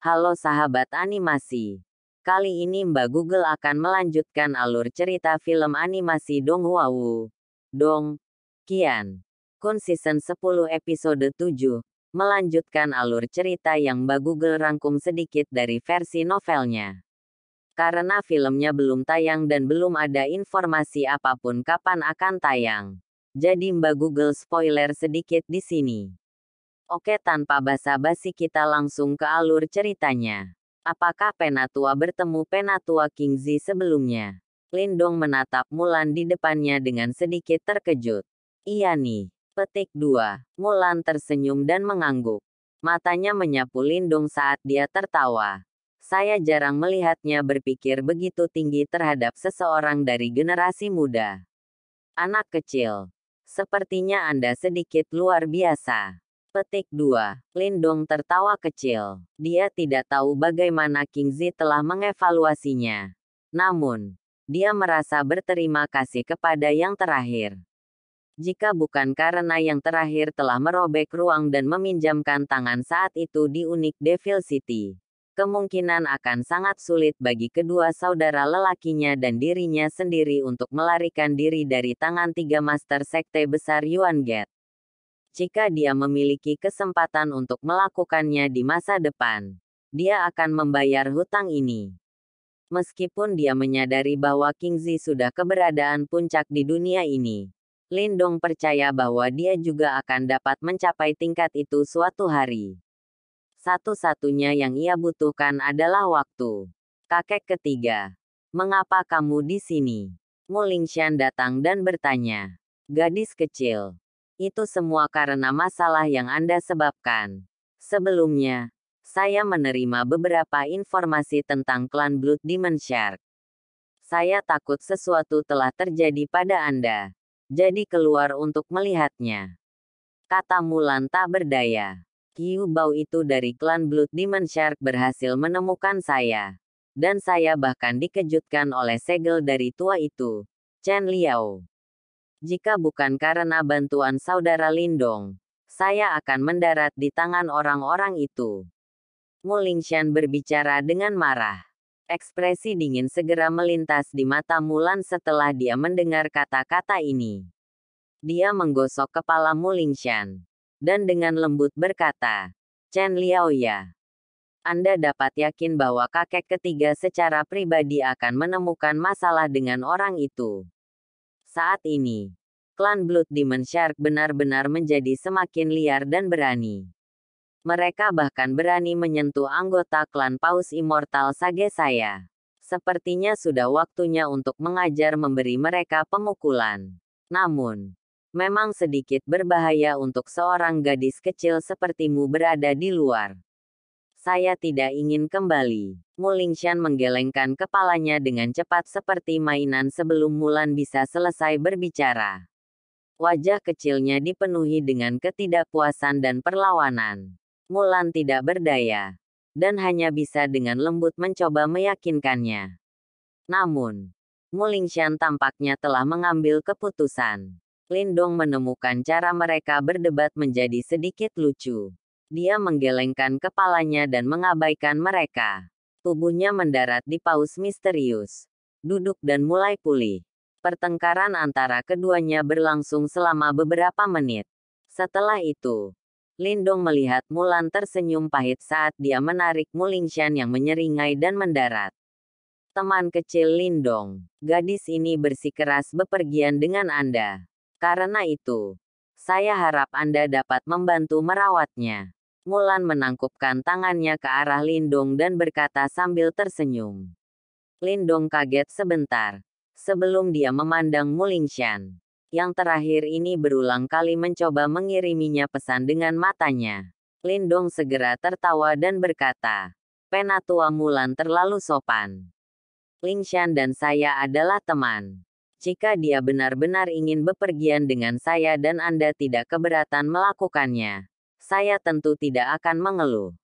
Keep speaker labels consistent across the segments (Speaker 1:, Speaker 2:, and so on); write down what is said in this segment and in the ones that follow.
Speaker 1: Halo sahabat animasi. Kali ini Mbak Google akan melanjutkan alur cerita film animasi Donghua-woo, Dong Qian Kun Season 10 episode 7, melanjutkan alur cerita yang Mbak Google rangkum sedikit dari versi novelnya. Karena filmnya belum tayang dan belum ada informasi apapun kapan akan tayang. Jadi Mbak Google spoiler sedikit di sini. Oke, tanpa basa-basi kita langsung ke alur ceritanya. Apakah Penatua bertemu Penatua Kingzi sebelumnya? Lindong menatap Mulan di depannya dengan sedikit terkejut. Iya nih. Petik 2. Mulan tersenyum dan mengangguk. Matanya menyapu Lindong saat dia tertawa. Saya jarang melihatnya berpikir begitu tinggi terhadap seseorang dari generasi muda. Anak kecil. Sepertinya Anda sedikit luar biasa. Petik 2. Lindong tertawa kecil. Dia tidak tahu bagaimana Kingzi telah mengevaluasinya. Namun, dia merasa berterima kasih kepada yang terakhir. Jika bukan karena yang terakhir telah merobek ruang dan meminjamkan tangan saat itu di Unik Devil City, kemungkinan akan sangat sulit bagi kedua saudara lelakinya dan dirinya sendiri untuk melarikan diri dari tangan tiga master sekte besar Yuan Gate. Jika dia memiliki kesempatan untuk melakukannya di masa depan, dia akan membayar hutang ini. Meskipun dia menyadari bahwa Kingzi sudah keberadaan puncak di dunia ini, Lindong percaya bahwa dia juga akan dapat mencapai tingkat itu suatu hari. Satu-satunya yang ia butuhkan adalah waktu. Kakek ketiga. Mengapa kamu di sini? Mu Lingshan datang dan bertanya. Gadis kecil. Itu semua karena masalah yang Anda sebabkan. Sebelumnya, saya menerima beberapa informasi tentang klan Blood Demon Shark. Saya takut sesuatu telah terjadi pada Anda. Jadi keluar untuk melihatnya. Kata Mulan tak berdaya. Qiu Bao itu dari klan Blood Demon Shark berhasil menemukan saya. Dan saya bahkan dikejutkan oleh segel dari tua itu, Chen Liao. Jika bukan karena bantuan saudara Lindong, saya akan mendarat di tangan orang-orang itu. Mu Lingshan berbicara dengan marah. Ekspresi dingin segera melintas di mata Mulan setelah dia mendengar kata-kata ini. Dia menggosok kepala Mu Lingshan. Dan dengan lembut berkata, Chen Liao ya. Anda dapat yakin bahwa kakek ketiga secara pribadi akan menemukan masalah dengan orang itu. Saat ini, klan Blood Demon Shark benar-benar menjadi semakin liar dan berani. Mereka bahkan berani menyentuh anggota klan Paus Immortal Sage saya. Sepertinya sudah waktunya untuk mengajar memberi mereka pemukulan. Namun, memang sedikit berbahaya untuk seorang gadis kecil sepertimu berada di luar. Saya tidak ingin kembali. Mu Lingshan menggelengkan kepalanya dengan cepat seperti mainan sebelum Mulan bisa selesai berbicara. Wajah kecilnya dipenuhi dengan ketidakpuasan dan perlawanan. Mulan tidak berdaya. Dan hanya bisa dengan lembut mencoba meyakinkannya. Namun, Mu Lingshan tampaknya telah mengambil keputusan. Lindong menemukan cara mereka berdebat menjadi sedikit lucu. Dia menggelengkan kepalanya dan mengabaikan mereka. Tubuhnya mendarat di paus misterius. Duduk dan mulai pulih. Pertengkaran antara keduanya berlangsung selama beberapa menit. Setelah itu, Lindong melihat Mulan tersenyum pahit saat dia menarik Mu Lingshan yang menyeringai dan mendarat. Teman kecil Lindong, gadis ini bersikeras bepergian dengan Anda. Karena itu, saya harap Anda dapat membantu merawatnya. Mulan menangkupkan tangannya ke arah Lindong dan berkata sambil tersenyum. Lindong kaget sebentar. Sebelum dia memandang Mu Lingshan. Yang terakhir ini berulang kali mencoba mengiriminya pesan dengan matanya. Lindong segera tertawa dan berkata, Penatua Mulan terlalu sopan. Lingshan dan saya adalah teman. Jika dia benar-benar ingin bepergian dengan saya dan Anda tidak keberatan melakukannya, saya tentu tidak akan mengeluh.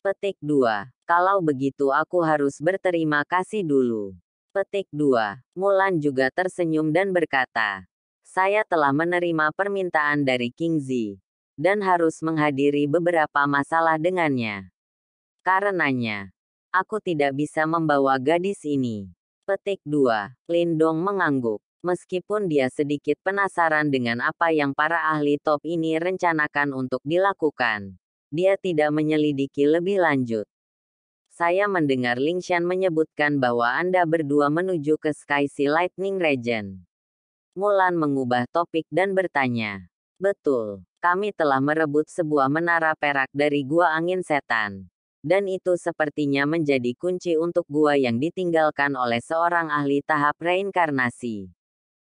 Speaker 1: Petik 2. Kalau begitu aku harus berterima kasih dulu. Petik 2. Mulan juga tersenyum dan berkata, saya telah menerima permintaan dari Kingzi, dan harus menghadiri beberapa masalah dengannya. Karenanya, aku tidak bisa membawa gadis ini. Petik 2. Lindong mengangguk. Meskipun dia sedikit penasaran dengan apa yang para ahli top ini rencanakan untuk dilakukan, dia tidak menyelidiki lebih lanjut. Saya mendengar Lingshan menyebutkan bahwa Anda berdua menuju ke Sky Sea Lightning Region. Mulan mengubah topik dan bertanya. Betul, kami telah merebut sebuah menara perak dari Gua Angin Setan. Dan itu sepertinya menjadi kunci untuk gua yang ditinggalkan oleh seorang ahli tahap reinkarnasi.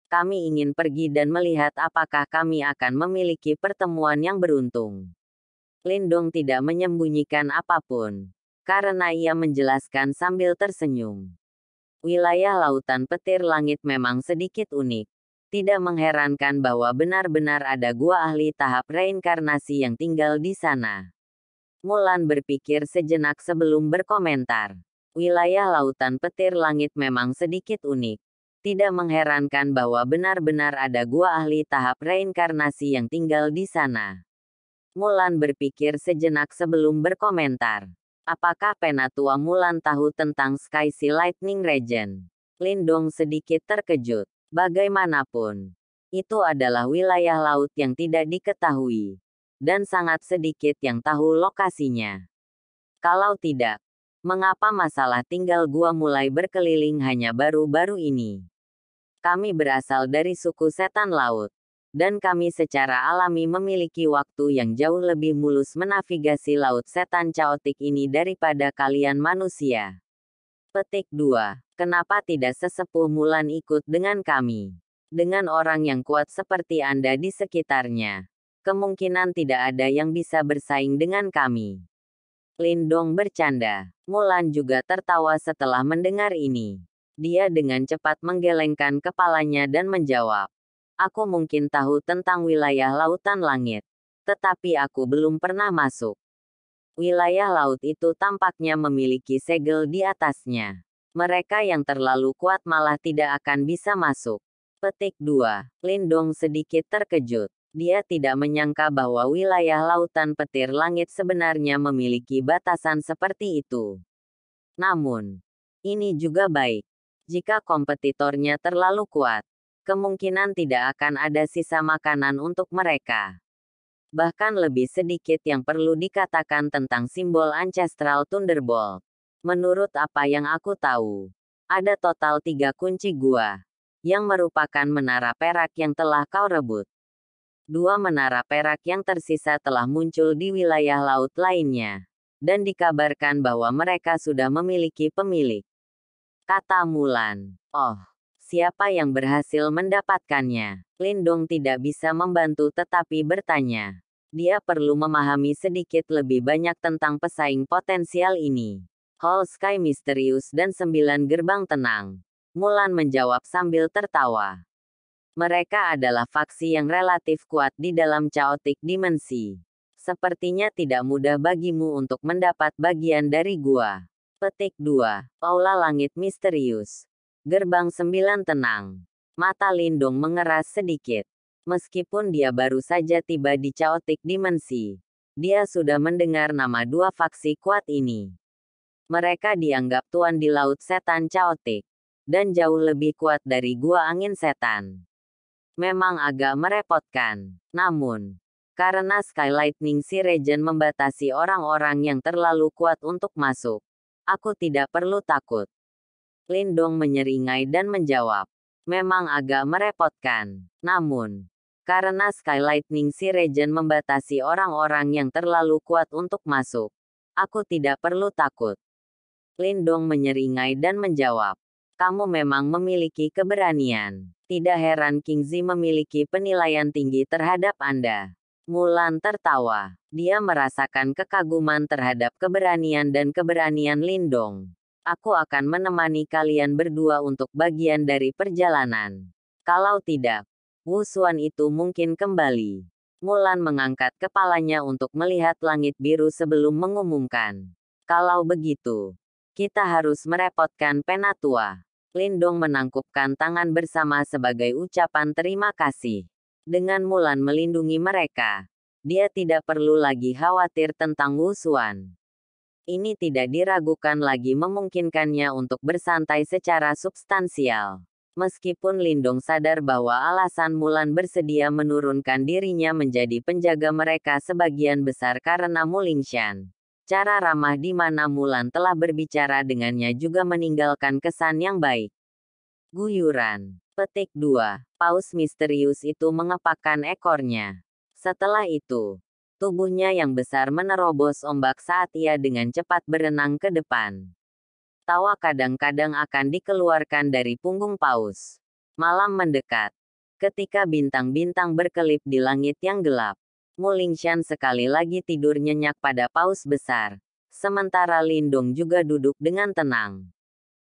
Speaker 1: Kami ingin pergi dan melihat apakah kami akan memiliki pertemuan yang beruntung. Lindong tidak menyembunyikan apapun. Karena ia menjelaskan sambil tersenyum. Wilayah lautan petir langit memang sedikit unik. Tidak mengherankan bahwa benar-benar ada gua ahli tahap reinkarnasi yang tinggal di sana. Mulan berpikir sejenak sebelum berkomentar. Wilayah lautan petir langit memang sedikit unik. Tidak mengherankan bahwa benar-benar ada gua ahli tahap reinkarnasi yang tinggal di sana. Mulan berpikir sejenak sebelum berkomentar. Apakah Penatua Mulan tahu tentang Sky Sea Lightning Region? Lindong sedikit terkejut. Bagaimanapun, itu adalah wilayah laut yang tidak diketahui. Dan sangat sedikit yang tahu lokasinya. Kalau tidak, mengapa masalah tinggal gua mulai berkeliling hanya baru-baru ini? Kami berasal dari suku setan laut. Dan kami secara alami memiliki waktu yang jauh lebih mulus menavigasi laut setan caotik ini daripada kalian manusia. Petik 2. Kenapa tidak sesepuh Mulan ikut dengan kami? Dengan orang yang kuat seperti Anda di sekitarnya, kemungkinan tidak ada yang bisa bersaing dengan kami. Lindong bercanda. Mulan juga tertawa setelah mendengar ini. Dia dengan cepat menggelengkan kepalanya dan menjawab. Aku mungkin tahu tentang wilayah lautan langit. Tetapi aku belum pernah masuk. Wilayah laut itu tampaknya memiliki segel di atasnya. Mereka yang terlalu kuat malah tidak akan bisa masuk. Petik 2. Lindong sedikit terkejut. Dia tidak menyangka bahwa wilayah lautan petir langit sebenarnya memiliki batasan seperti itu. Namun, ini juga baik. Jika kompetitornya terlalu kuat, kemungkinan tidak akan ada sisa makanan untuk mereka. Bahkan lebih sedikit yang perlu dikatakan tentang simbol Ancestral Thunderbolt. Menurut apa yang aku tahu, ada total 3 kunci gua, yang merupakan menara perak yang telah kau rebut. 2 menara perak yang tersisa telah muncul di wilayah laut lainnya. Dan dikabarkan bahwa mereka sudah memiliki pemilik. Kata Mulan. Oh. Siapa yang berhasil mendapatkannya? Lindong tidak bisa membantu tetapi bertanya. Dia perlu memahami sedikit lebih banyak tentang pesaing potensial ini. Hall Sky misterius dan 9 gerbang tenang. Mulan menjawab sambil tertawa. Mereka adalah faksi yang relatif kuat di dalam Chaotic Dimensi. Sepertinya tidak mudah bagimu untuk mendapat bagian dari gua. Petik 2. Aula Langit Misterius. Gerbang 9 tenang. Mata Lindong mengeras sedikit. Meskipun dia baru saja tiba di Chaotic Dimensi, dia sudah mendengar nama 2 faksi kuat ini. Mereka dianggap tuan di Laut Setan Chaotic, dan jauh lebih kuat dari Gua Angin Setan. Memang agak merepotkan. Namun, karena Sky Lightning Sea Region membatasi orang-orang yang terlalu kuat untuk masuk, aku tidak perlu takut. Lindong menyeringai dan menjawab. Memang agak merepotkan. Namun, karena Sky Lightning Sea Region membatasi orang-orang yang terlalu kuat untuk masuk, aku tidak perlu takut. Lindong menyeringai dan menjawab. Kamu memang memiliki keberanian. Tidak heran Kingzi memiliki penilaian tinggi terhadap Anda. Mulan tertawa. Dia merasakan kekaguman terhadap keberanian dan keberanian Lindong. Aku akan menemani kalian berdua untuk bagian dari perjalanan. Kalau tidak, Wusuan itu mungkin kembali. Mulan mengangkat kepalanya untuk melihat langit biru sebelum mengumumkan. Kalau begitu, kita harus merepotkan Penatua. Lindong menangkupkan tangan bersama sebagai ucapan terima kasih. Dengan Mulan melindungi mereka, dia tidak perlu lagi khawatir tentang Wusuan. Ini tidak diragukan lagi memungkinkannya untuk bersantai secara substansial. Meskipun Lindong sadar bahwa alasan Mulan bersedia menurunkan dirinya menjadi penjaga mereka sebagian besar karena Mulingshan. Cara ramah di mana Mulan telah berbicara dengannya juga meninggalkan kesan yang baik. Guyuran. Petik 2. Paus misterius itu mengepakkan ekornya. Setelah itu, tubuhnya yang besar menerobos ombak saat ia dengan cepat berenang ke depan. Tawa kadang-kadang akan dikeluarkan dari punggung paus. Malam mendekat. Ketika bintang-bintang berkelip di langit yang gelap, Mulingshan sekali lagi tidur nyenyak pada paus besar. Sementara Lindong juga duduk dengan tenang.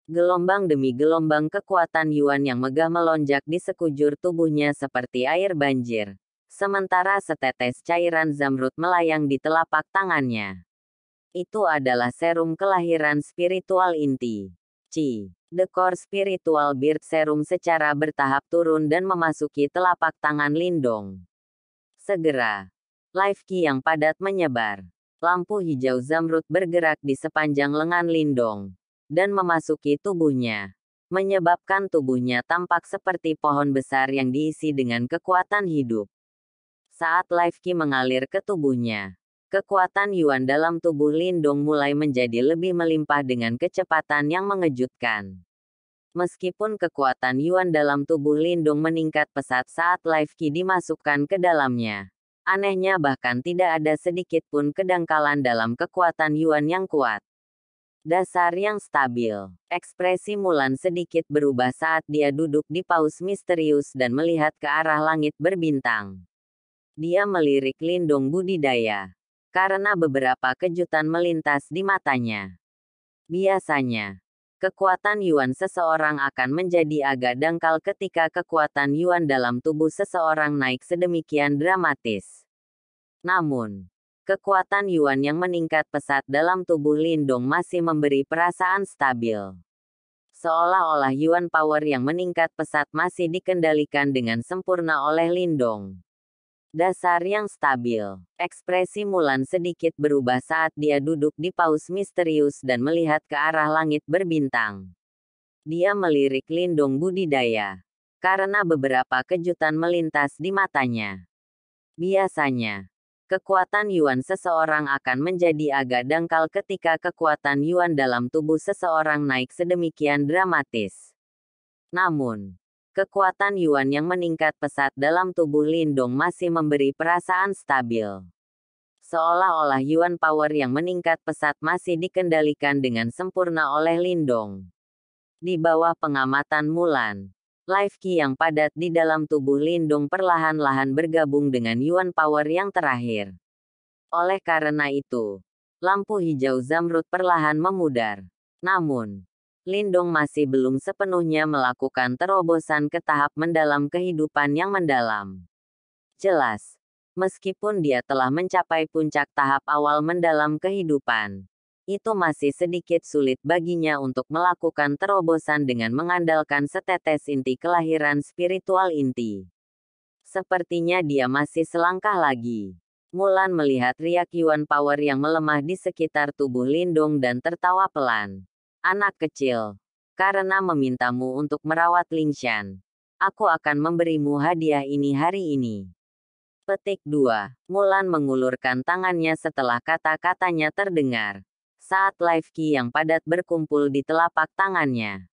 Speaker 1: Gelombang demi gelombang kekuatan Yuan yang megah melonjak di sekujur tubuhnya seperti air banjir. Sementara setetes cairan zamrud melayang di telapak tangannya. Itu adalah serum kelahiran spiritual inti. Qi. The Core Spiritual Birth Serum secara bertahap turun dan memasuki telapak tangan Lindong. Segera, life Qi yang padat menyebar. Lampu hijau zamrud bergerak di sepanjang lengan Lindong dan memasuki tubuhnya, menyebabkan tubuhnya tampak seperti pohon besar yang diisi dengan kekuatan hidup. Saat life Qi mengalir ke tubuhnya, kekuatan Yuan dalam tubuh Lindong mulai menjadi lebih melimpah dengan kecepatan yang mengejutkan. Meskipun kekuatan Yuan dalam tubuh Lindong meningkat pesat saat life Qi dimasukkan ke dalamnya, anehnya bahkan tidak ada sedikit pun kedangkalan dalam kekuatan Yuan yang kuat. Dasar yang stabil. Ekspresi Mulan sedikit berubah saat dia duduk di paus misterius dan melihat ke arah langit berbintang. Dia melirik Lindong budidaya. Karena beberapa kejutan melintas di matanya. Biasanya, kekuatan Yuan seseorang akan menjadi agak dangkal ketika kekuatan Yuan dalam tubuh seseorang naik sedemikian dramatis. Namun, kekuatan Yuan yang meningkat pesat dalam tubuh Lindong masih memberi perasaan stabil. Seolah-olah Yuan power yang meningkat pesat masih dikendalikan dengan sempurna oleh Lindong. Dasar yang stabil. Ekspresi Mulan sedikit berubah saat dia duduk di paus misterius dan melihat ke arah langit berbintang. Dia melirik Lindong budidaya. Karena beberapa kejutan melintas di matanya. Biasanya, kekuatan Yuan seseorang akan menjadi agak dangkal ketika kekuatan Yuan dalam tubuh seseorang naik sedemikian dramatis. Namun, kekuatan Yuan yang meningkat pesat dalam tubuh Lindong masih memberi perasaan stabil. Seolah-olah Yuan power yang meningkat pesat masih dikendalikan dengan sempurna oleh Lindong. Di bawah pengamatan Mulan, life Qi yang padat di dalam tubuh Lindong perlahan-lahan bergabung dengan Yuan power yang terakhir. Oleh karena itu, lampu hijau zamrud perlahan memudar. Namun, Lindong masih belum sepenuhnya melakukan terobosan ke tahap mendalam kehidupan yang mendalam. Jelas, meskipun dia telah mencapai puncak tahap awal mendalam kehidupan, itu masih sedikit sulit baginya untuk melakukan terobosan dengan mengandalkan setetes inti kelahiran spiritual inti. Sepertinya dia masih selangkah lagi. Mulan melihat riak Yuan power yang melemah di sekitar tubuh Lindong dan tertawa pelan. Anak kecil, karena memintamu untuk merawat Lingshan, aku akan memberimu hadiah ini hari ini. Petik 2. Mulan mengulurkan tangannya setelah kata-katanya terdengar. Saat life Qi yang padat berkumpul di telapak tangannya.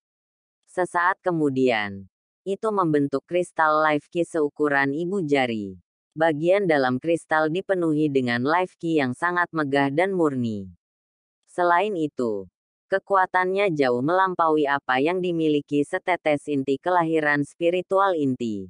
Speaker 1: Sesaat kemudian, itu membentuk kristal life Qi seukuran ibu jari. Bagian dalam kristal dipenuhi dengan life Qi yang sangat megah dan murni. Selain itu, kekuatannya jauh melampaui apa yang dimiliki setetes inti kelahiran spiritual inti.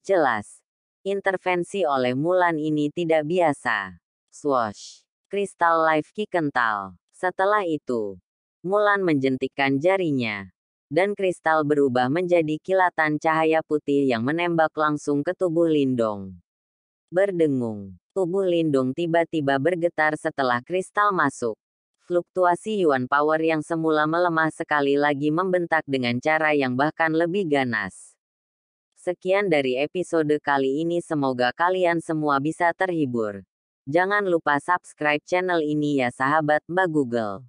Speaker 1: Jelas, intervensi oleh Mulan ini tidak biasa. Swoosh. Kristal life Qi kental. Setelah itu, Mulan menjentikkan jarinya, dan kristal berubah menjadi kilatan cahaya putih yang menembak langsung ke tubuh Lindong. Berdengung, tubuh Lindong tiba-tiba bergetar setelah kristal masuk. Fluktuasi Yuan power yang semula melemah sekali lagi membentak dengan cara yang bahkan lebih ganas. Sekian dari episode kali ini, semoga kalian semua bisa terhibur. Jangan lupa subscribe channel ini ya sahabat Mbak Google.